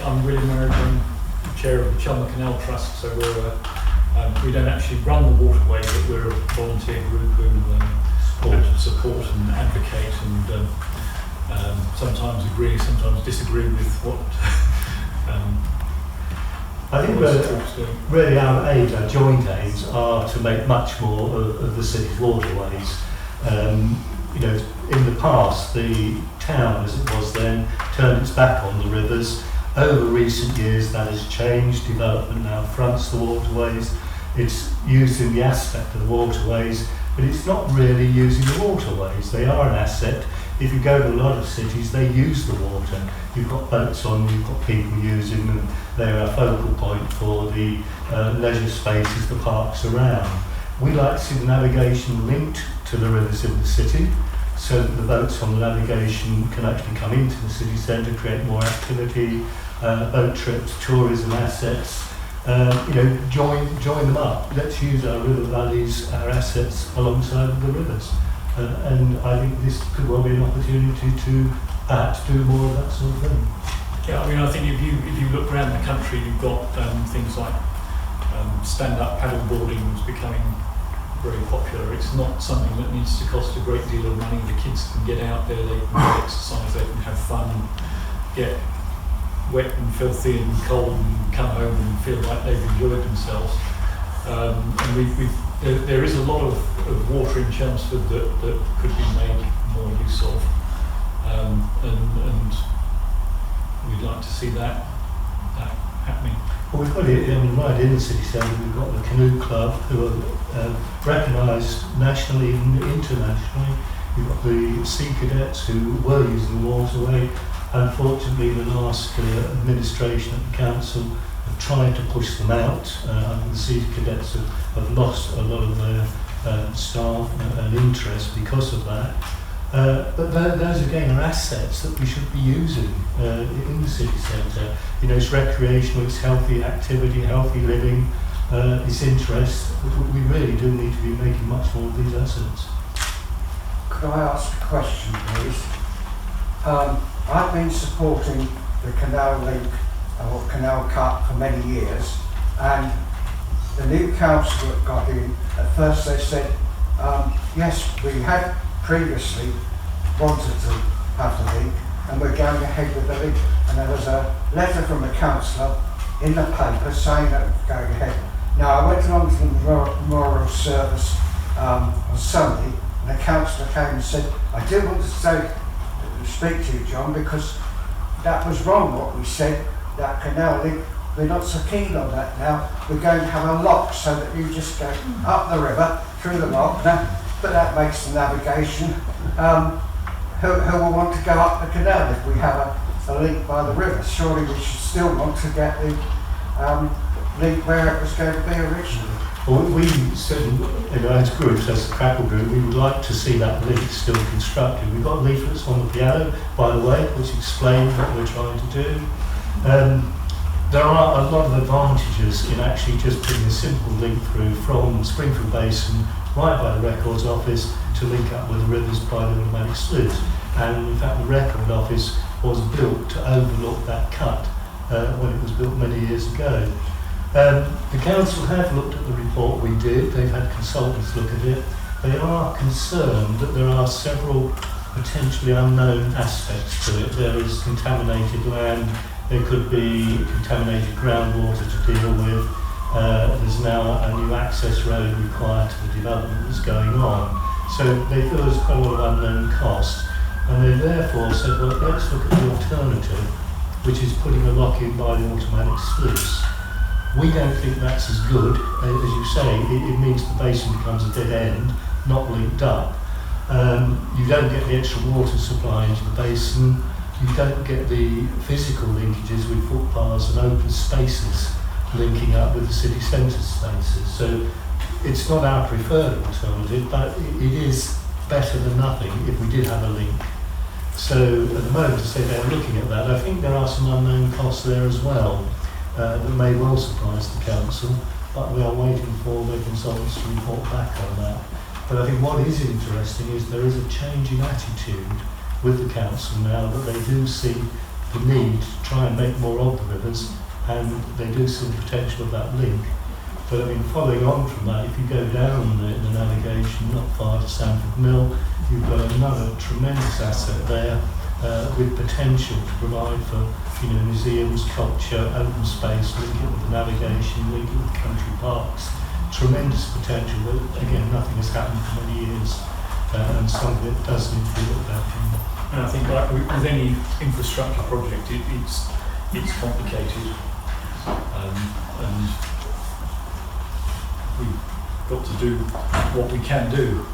I'm William Merrigan, chair of the Chelmsford Canal Trust, so we don't actually run the waterway, but we're a volunteer group who support and advocate and sometimes agree, sometimes disagree with what I think really our aims, our joint aims, are to make much more of the city's waterways. You know, in the past, the town, as it was then, turned its back on the rivers. Over recent years, that has changed. Development now fronts the waterways. It's used in the aspect of the waterways, but it's not really using the waterways. They are an asset. If you go to a lot of cities, they use the water. You've got boats on, you've got people using them. They're a focal point for the leisure spaces, the parks around. We like to see the navigation linked to the rivers in the city, so that the boats on the navigation can actually come into the city centre, create more activity, boat trips, tourism assets. You know, join them up. Let's use our river valleys, our assets alongside the rivers. And I think this could well be an opportunity to perhaps do more of that sort of thing. Yeah, I mean, I think if you look around the country, you've got things like stand-up paddle boarding is becoming very popular. It's not something that needs to cost a great deal of money. The kids can get out there, they can exercise, they can have fun, get wet and filthy and cold and come home and feel like they've enjoyed themselves. And there is a lot of water in Chelmsford that could be made more use of, and we'd like to see that happening. Well, we've got it right in the city centre. We've got the Canoe Club, who are recognised nationally and internationally. We've got the Sea Cadets, who were using the waterway. Unfortunately, the last administration at the council have tried to push them out. The Sea Cadets have lost a lot of their staff and interest because of that. But those again are assets that we should be using in the city centre. You know, it's recreational, it's healthy activity, healthy living, it's interest. We really do need to be making much more of these assets. Could I ask a question, please? I've been supporting the Canal link or Canal cut for many years, and the new council that got in, at first they said, yes, we had previously wanted to have the link and we're going ahead with the link. And there was a letter from the councillor in the paper saying that we're going ahead. Now, I went along to the memorial service on Sunday, and the councillor came and said, I do want to speak to you, John, because that was wrong what we said, that canal link. We're not so keen on that now. We're going to have a lock so that you just go up the river, through the lock. Now, but that makes the navigation. Who will want to go up the canal if we have a link by the river? Surely we should still want to get the link where it was going to be originally. Well, we certainly, as groups, as the Crackle group, we would like to see that link still constructed. We've got leaflets on the piano, by the way, which explain what we're trying to do. There are a lot of advantages in actually just putting a simple link through from Springfield Basin right by the Records Office to link up with the rivers by the automatic sluice. And in fact the Record Office was built to overlook that cut when it was built many years ago. The council have looked at the report we did, they've had consultants look at it. They are concerned that there are several potentially unknown aspects to it. There is contaminated land, there could be contaminated groundwater to deal with. There's now a new access road required to the development that's going on. So they feel there's quite a lot of unknown costs, and they therefore said, well, let's look at the alternative, which is putting a lock in by the automatic sluice. We don't think that's as good. As you say, it means the basin becomes a dead end, not linked up. You don't get the extra water supply into the basin. You don't get the physical linkages with footpaths and open spaces linking up with the city centre spaces. So it's not our preferred alternative, but it is better than nothing if we did have a link. So at the moment, to say they're looking at that, I think there are some unknown costs there as well that may well surprise the council, but we are waiting for the consultants to report back on that. But I think what is interesting is there is a change in attitude with the council now, that they do see the need to try and make more of the rivers, and they do see the potential of that link. But I mean, following on from that, if you go down the navigation not far to Stamford Mill, you've got another tremendous asset there with potential to provide for museums, culture, open space, link it with the navigation, link it with country parks. Tremendous potential, but again, nothing has happened for many years, and something that does need to be looked at. And I think, like with any infrastructure project, it's complicated, and we've got to do what we can do,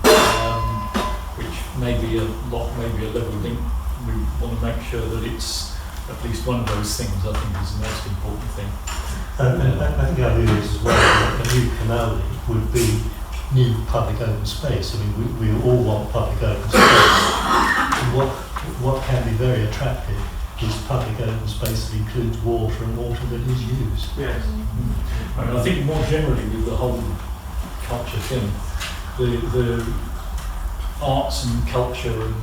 which may be a lot, maybe a level link. We want to make sure that it's at least one of those things. I think is the most important thing. And I think our view is as well that a new canal link would be new public open space. I mean, we all want public open space. What can be very attractive is public open space that includes water and water that is used. Yes. And I think more generally with the whole culture thing, the arts and culture and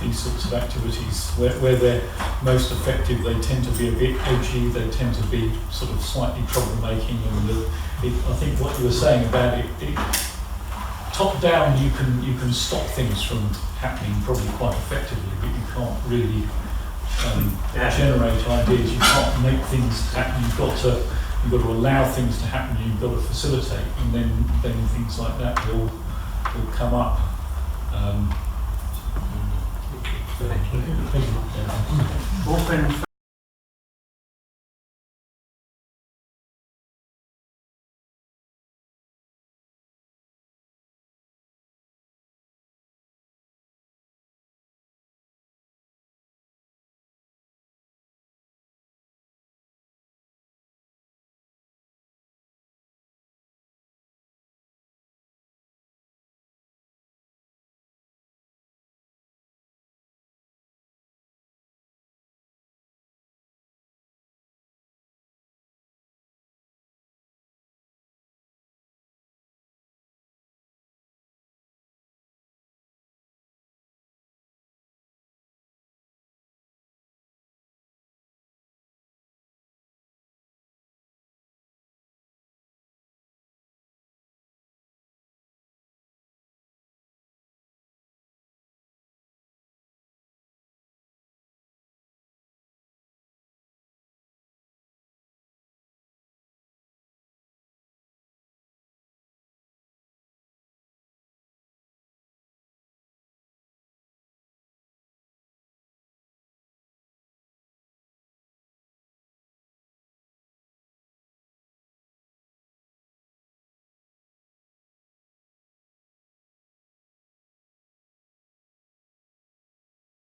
these sorts of activities, where they're most effective, they tend to be a bit edgy, they tend to be sort of slightly troublemaking, and I think what you were saying about it top down you can stop things from happening probably quite effectively, but you can't really generate ideas, you can't make things happen, you've got to allow things to happen, you've got to facilitate, and then things like that will come up. All been